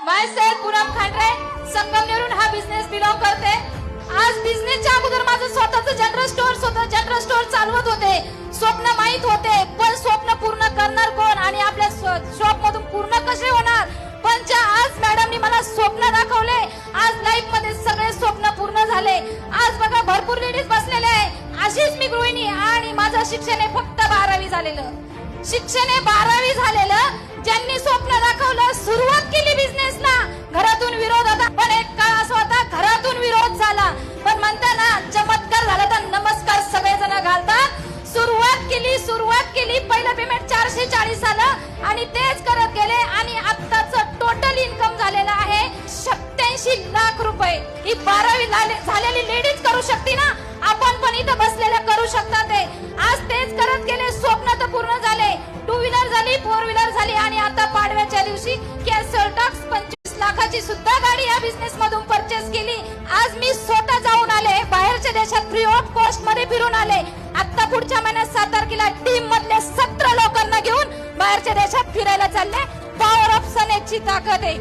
Myself Poonam Khandare, संगमनेरहून हा business belong करते। आज बिझनेसच्या अगोदर माझं स्वतःचं जनरल स्टोअर चालवत होते। स्वप्न माहित होते, पण स्वप्न पूर्ण करणार कोण आणि आपल्या शॉप मधून पूर्ण कसे होणार? पण ज्या आज मॅडमनी मला स्वप्न दाखवले, आज लाईफ मध्ये सगळे स्वप्न पूर्ण झाले। आज बघा भरपूर लेडीज बसलेले आहे। अशीच मी गृहिणी आणि माझं शिक्षण आहे फक्त 12वी झालेलं। शिक्षण आहे 12वी झालेलं। ज्यांनी स्वप्न दाखवलं, सुरुवात केली बिझनेसला, घरातून विरोध होता, पण एक काळ असा होता घरातून विरोध झाला, पण म्हणताना चमत्कार झाला तर नमस्कार सगळेजण घालतात। सुरुवात केली पहिलं पेमेंट 440 आलं आणि तेच करत गेले आणि आत्ताचं टोटल इन्कम झालेलं आहे 87 लाख रुपये। ही 12वी झालेली लेडीज करू शकते ना, आपण पण इथं बसलेल्या करू शकतात। आज तेच करत गेले, स्वप्न तर पूर्ण झाले। 2 व्हीलर झाली, 4 व्हीलर झाली आणि आता पाडव्याच्या दिवशी किया सेल्टॉस 25 लाखाची सुद्धा गाडी या बिझनेस मधून परचेस केली। आज मी स्वतः जाऊन आले, बाहेरच्या देशात फ्री ऑफ कॉस्ट मध्ये फिरून आले। आता पुढच्या महिन्यात 7 तारखेला टीम मधल्या 17 लोकांना घेऊन बाहेरच्या देशात फिरायला चालले। पॉवर ऑफ सनेची ताकद आहे।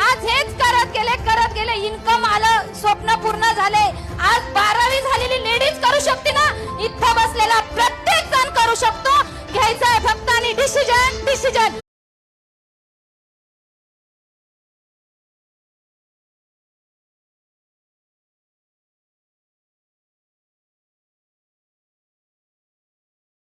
आज हेच करत गेले इन्कम आलं, स्वप्न पूर्ण झाले। आज 12वी झालेली लेडीज करू शकते ना, इथं बसलेला प्रत्येक जण करू शकतो। घ्यायचा आहे फक्त आणि डिसिजन